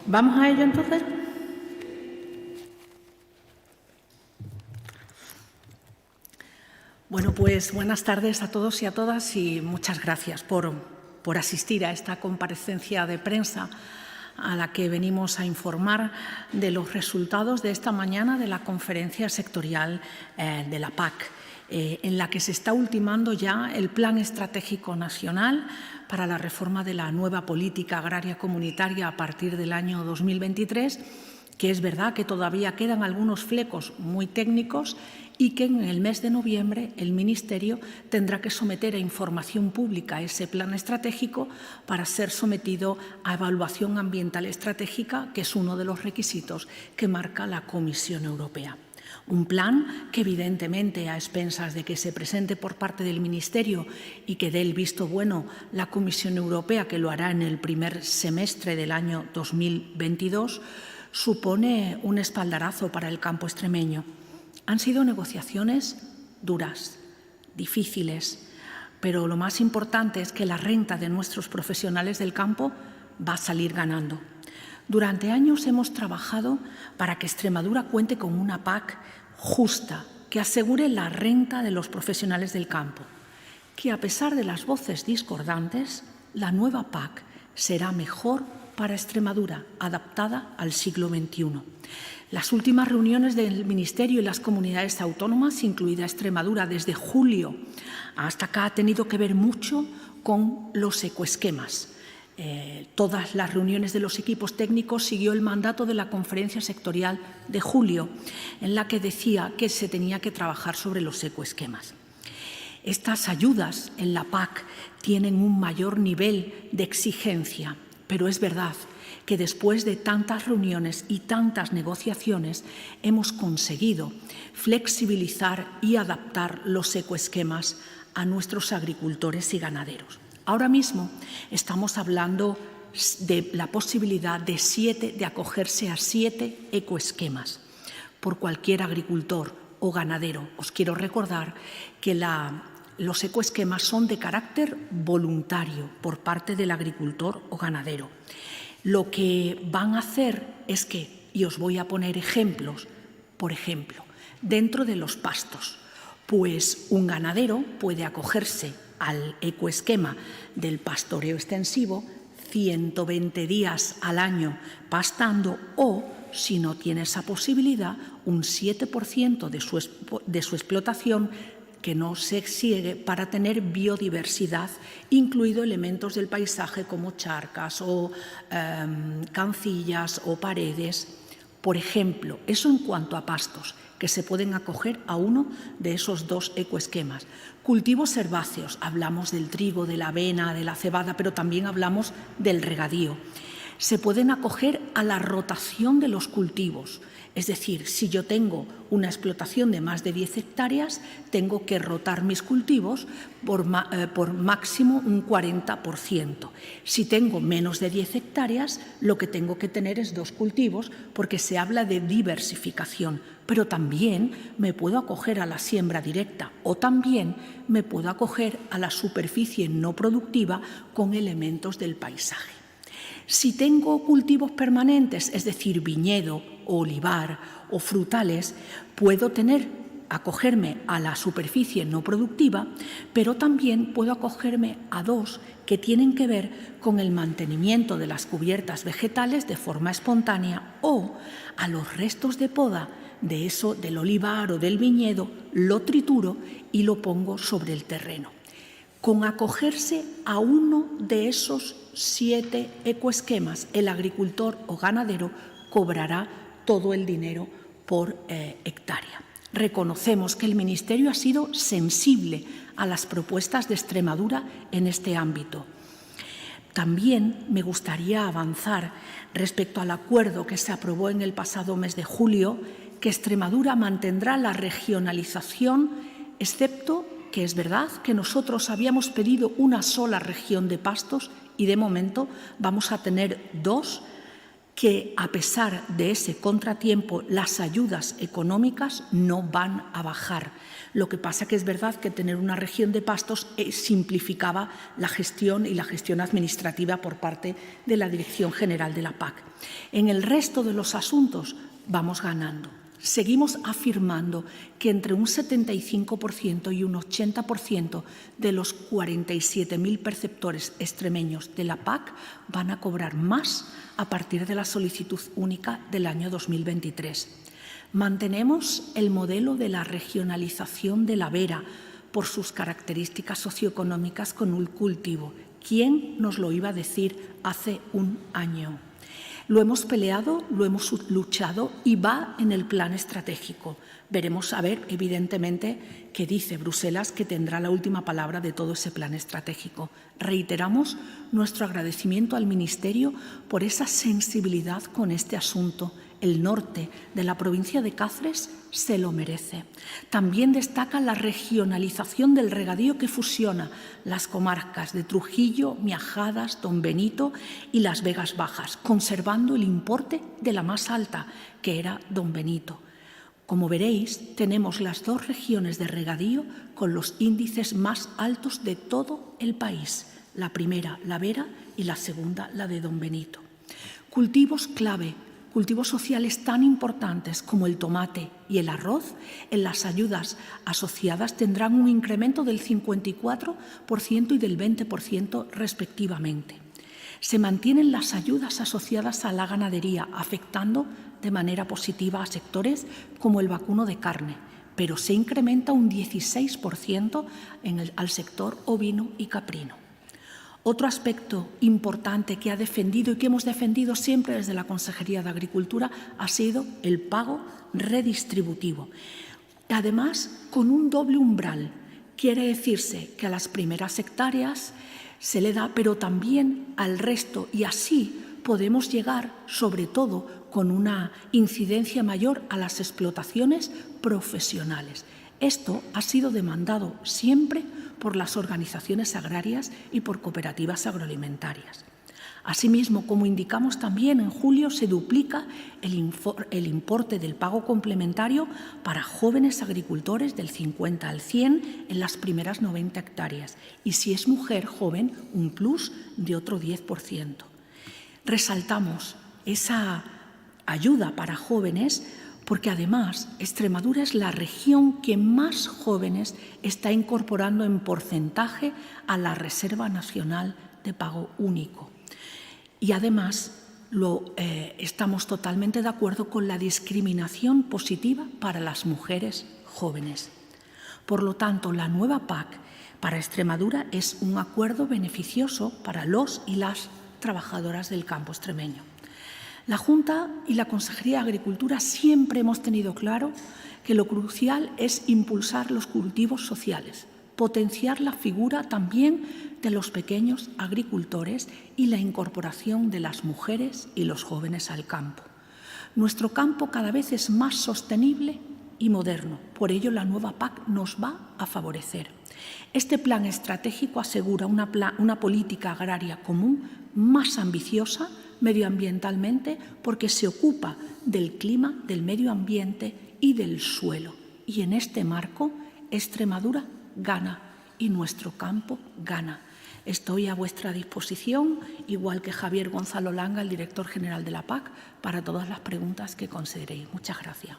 ¿Vamos a ello entonces? Bueno, pues buenas tardes a todos y a todas y muchas gracias por asistir a esta comparecencia de prensa a la que venimos a informar de los resultados de esta mañana de la conferencia sectorial de la PAC, en la que se está ultimando ya el Plan Estratégico Nacional para la reforma de la nueva política agraria comunitaria a partir del año 2023, que es verdad que todavía quedan algunos flecos muy técnicos y que en el mes de noviembre el Ministerio tendrá que someter a información pública ese plan estratégico para ser sometido a evaluación ambiental estratégica, que es uno de los requisitos que marca la Comisión Europea. Un plan que, evidentemente, a expensas de que se presente por parte del Ministerio y que dé el visto bueno la Comisión Europea, que lo hará en el primer semestre del año 2022, supone un espaldarazo para el campo extremeño. Han sido negociaciones duras, difíciles, pero lo más importante es que la renta de nuestros profesionales del campo va a salir ganando. Durante años hemos trabajado para que Extremadura cuente con una PAC justa, que asegure la renta de los profesionales del campo, que a pesar de las voces discordantes, la nueva PAC será mejor para Extremadura, adaptada al siglo XXI. Las últimas reuniones del Ministerio y las comunidades autónomas, incluida Extremadura, desde julio hasta acá, ha tenido que ver mucho con los ecoesquemas. Todas las reuniones de los equipos técnicos siguió el mandato de la conferencia sectorial de julio, en la que decía que se tenía que trabajar sobre los ecoesquemas. Estas ayudas en la PAC tienen un mayor nivel de exigencia, pero es verdad que después de tantas reuniones y tantas negociaciones hemos conseguido flexibilizar y adaptar los ecoesquemas a nuestros agricultores y ganaderos. Ahora mismo estamos hablando de la posibilidad de acogerse a 7 ecoesquemas por cualquier agricultor o ganadero. Os quiero recordar que los ecoesquemas son de carácter voluntario por parte del agricultor o ganadero. Lo que van a hacer es que, y os voy a poner ejemplos, por ejemplo, dentro de los pastos, pues un ganadero puede acogerse al ecoesquema del pastoreo extensivo 120 días al año pastando o, si no tiene esa posibilidad, un 7% de su explotación que no se exige para tener biodiversidad, incluido elementos del paisaje como charcas o cancillas o paredes. Por ejemplo, eso en cuanto a pastos, que se pueden acoger a uno de esos 2 ecoesquemas. Cultivos herbáceos, hablamos del trigo, de la avena, de la cebada, pero también hablamos del regadío. Se pueden acoger a la rotación de los cultivos. Es decir, si yo tengo una explotación de más de 10 hectáreas, tengo que rotar mis cultivos por máximo un 40%. Si tengo menos de 10 hectáreas, lo que tengo que tener es 2 cultivos, porque se habla de diversificación. Pero también me puedo acoger a la siembra directa o también me puedo acoger a la superficie no productiva con elementos del paisaje. Si tengo cultivos permanentes, es decir, viñedo, o olivar o frutales, puedo acogerme a la superficie no productiva, pero también puedo acogerme a 2 que tienen que ver con el mantenimiento de las cubiertas vegetales de forma espontánea o a los restos de poda del olivar o del viñedo, lo trituro y lo pongo sobre el terreno. Con acogerse a uno de esos 7 ecoesquemas, el agricultor o ganadero cobrará todo el dinero por hectárea. Reconocemos que el Ministerio ha sido sensible a las propuestas de Extremadura en este ámbito. También me gustaría avanzar respecto al acuerdo que se aprobó en el pasado mes de julio, que Extremadura mantendrá la regionalización, excepto que es verdad que nosotros habíamos pedido una sola región de pastos y de momento vamos a tener 2 que a pesar de ese contratiempo las ayudas económicas no van a bajar. Lo que pasa que es verdad que tener una región de pastos simplificaba la gestión y la gestión administrativa por parte de la Dirección General de la PAC. En el resto de los asuntos vamos ganando. Seguimos afirmando que entre un 75% y un 80% de los 47.000 perceptores extremeños de la PAC van a cobrar más a partir de la solicitud única del año 2023. Mantenemos el modelo de la regionalización de la vera por sus características socioeconómicas con un cultivo. ¿Quién nos lo iba a decir hace un año? Lo hemos peleado, lo hemos luchado y va en el plan estratégico. Veremos a ver, evidentemente, qué dice Bruselas, que tendrá la última palabra de todo ese plan estratégico. Reiteramos nuestro agradecimiento al Ministerio por esa sensibilidad con este asunto. El norte de la provincia de Cáceres se lo merece. También destaca la regionalización del regadío que fusiona las comarcas de Trujillo, Miajadas, Don Benito y las Vegas Bajas, conservando el importe de la más alta, que era Don Benito. Como veréis, tenemos las dos regiones de regadío con los índices más altos de todo el país. La primera, la Vera, y la segunda, la de Don Benito. Cultivos clave. Cultivos sociales tan importantes como el tomate y el arroz, en las ayudas asociadas tendrán un incremento del 54% y del 20% respectivamente. Se mantienen las ayudas asociadas a la ganadería, afectando de manera positiva a sectores como el vacuno de carne, pero se incrementa un 16% al sector ovino y caprino. Otro aspecto importante que ha defendido y que hemos defendido siempre desde la Consejería de Agricultura ha sido el pago redistributivo. Además, con un doble umbral. Quiere decirse que a las primeras hectáreas se le da, pero también al resto, y así podemos llegar, sobre todo, con una incidencia mayor a las explotaciones profesionales. Esto ha sido demandado siempre por las organizaciones agrarias y por cooperativas agroalimentarias. Asimismo, como indicamos también, en julio se duplica el importe del pago complementario para jóvenes agricultores del 50 al 100 en las primeras 90 hectáreas y si es mujer joven, un plus de otro 10%. Resaltamos esa ayuda para jóvenes porque además Extremadura es la región que más jóvenes está incorporando en porcentaje a la Reserva Nacional de Pago Único. Y además estamos totalmente de acuerdo con la discriminación positiva para las mujeres jóvenes. Por lo tanto, la nueva PAC para Extremadura es un acuerdo beneficioso para los y las trabajadoras del campo extremeño. La Junta y la Consejería de Agricultura siempre hemos tenido claro que lo crucial es impulsar los cultivos sociales, potenciar la figura también de los pequeños agricultores y la incorporación de las mujeres y los jóvenes al campo. Nuestro campo cada vez es más sostenible y moderno, por ello la nueva PAC nos va a favorecer. Este plan estratégico asegura una política agraria común más ambiciosa medioambientalmente porque se ocupa del clima, del medio ambiente y del suelo. Y en este marco, Extremadura gana y nuestro campo gana. Estoy a vuestra disposición, igual que Javier Gonzalo Langa, el director general de la PAC, para todas las preguntas que consideréis. Muchas gracias.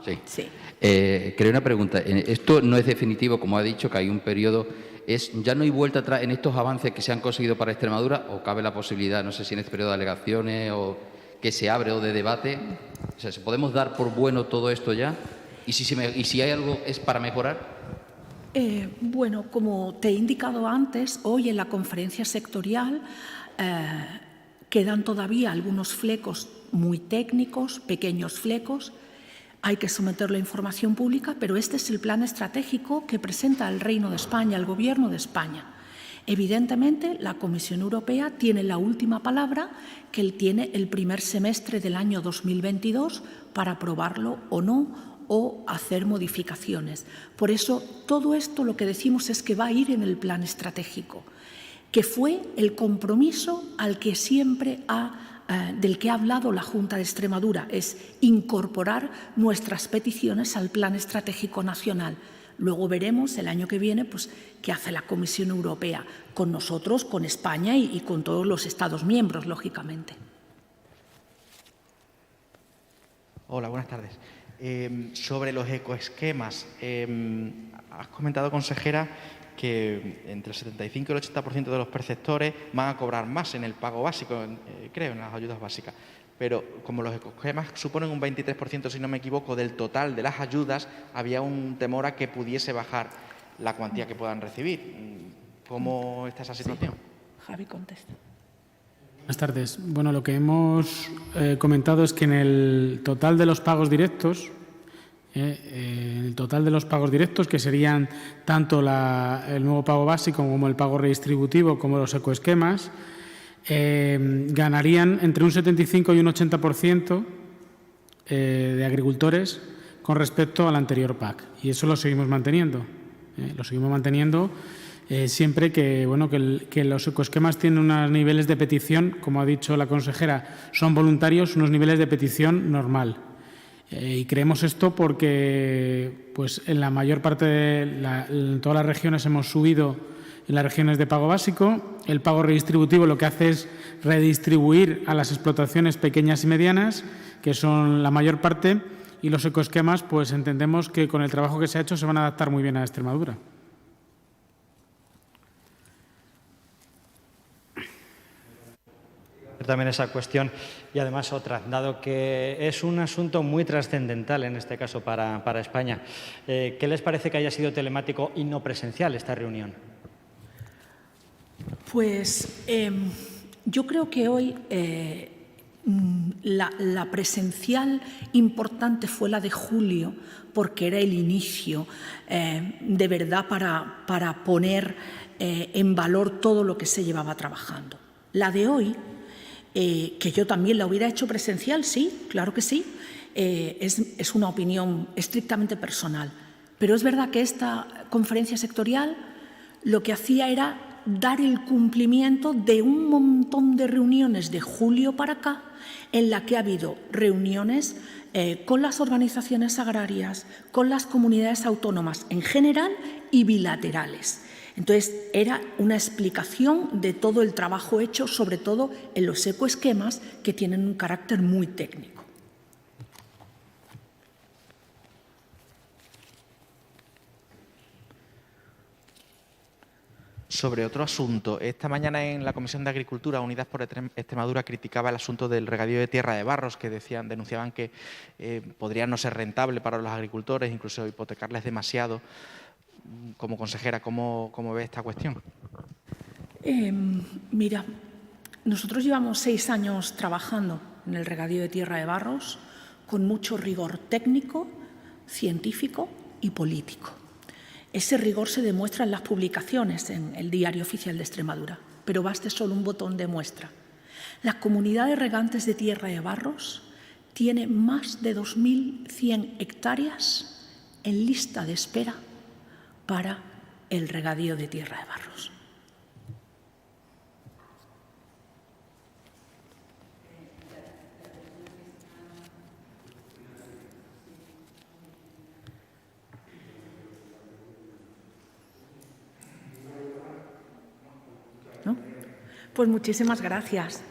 Sí. Sí. Creo una pregunta. Esto no es definitivo, como ha dicho, que hay un periodo. ¿Ya no hay vuelta atrás en estos avances que se han conseguido para Extremadura o cabe la posibilidad, no sé si en este periodo de alegaciones o que se abre o de debate? O sea, ¿podemos dar por bueno todo esto ya? ¿Y si hay algo es para mejorar? Bueno, como te he indicado antes, hoy en la conferencia sectorial quedan todavía algunos flecos muy técnicos, pequeños flecos. hay que someterlo a información pública, pero este es el plan estratégico que presenta el Reino de España, el Gobierno de España. Evidentemente, la Comisión Europea tiene la última palabra, que él tiene el primer semestre del año 2022 para aprobarlo o no, o hacer modificaciones. Por eso, todo esto lo que decimos es que va a ir en el plan estratégico, que fue el compromiso al que siempre del que ha hablado la Junta de Extremadura, es incorporar nuestras peticiones al Plan Estratégico Nacional. Luego veremos el año que viene pues, qué hace la Comisión Europea con nosotros, con España y con todos los Estados miembros, lógicamente. Hola, buenas tardes. Sobre los ecoesquemas, has comentado, consejera, que entre el 75 y el 80% de los perceptores van a cobrar más en el pago básico, creo, en las ayudas básicas. Pero como los ecoesquemas suponen un 23%, si no me equivoco, del total de las ayudas, había un temor a que pudiese bajar la cuantía que puedan recibir. ¿Cómo está esa situación? Sí. Javi, contesta. Buenas tardes. Bueno, lo que hemos comentado es que en el total de los pagos directos, que serían tanto el nuevo pago básico como el pago redistributivo como los ecoesquemas, ganarían entre un 75 y un 80% de agricultores con respecto al anterior PAC. Y eso lo seguimos manteniendo. Siempre que, que los ecoesquemas tienen unos niveles de petición, como ha dicho la consejera, son voluntarios, unos niveles de petición normal. Y creemos esto porque pues, en la mayor parte en todas las regiones hemos subido en las regiones de pago básico. El pago redistributivo lo que hace es redistribuir a las explotaciones pequeñas y medianas, que son la mayor parte, y los ecoesquemas, pues entendemos que con el trabajo que se ha hecho se van a adaptar muy bien a Extremadura. También esa cuestión y además otra, dado que es un asunto muy trascendental en este caso para España. ¿Qué les parece que haya sido telemático y no presencial esta reunión? Pues yo creo que hoy la presencial importante fue la de julio, porque era el inicio de verdad para poner en valor todo lo que se llevaba trabajando. La de hoy, que yo también la hubiera hecho presencial, sí, claro que sí, es una opinión estrictamente personal. Pero es verdad que esta conferencia sectorial lo que hacía era dar el cumplimiento de un montón de reuniones de julio para acá, en la que ha habido reuniones con las organizaciones agrarias, con las comunidades autónomas en general y bilaterales. Entonces, era una explicación de todo el trabajo hecho, sobre todo en los ecoesquemas, que tienen un carácter muy técnico. Sobre otro asunto, esta mañana en la Comisión de Agricultura, Unidas por Extremadura, criticaba el asunto del regadío de tierra de barros, que denunciaban que podría no ser rentable para los agricultores, incluso hipotecarles demasiado. Como consejera, ¿cómo ve esta cuestión? Mira, nosotros llevamos 6 años trabajando en el regadío de tierra de barros con mucho rigor técnico, científico y político. Ese rigor se demuestra en las publicaciones en el Diario Oficial de Extremadura, pero baste solo un botón de muestra. La comunidad de regantes de tierra de barros tiene más de 2.100 hectáreas en lista de espera para el regadío de tierra de barros. ¿No? Pues muchísimas gracias.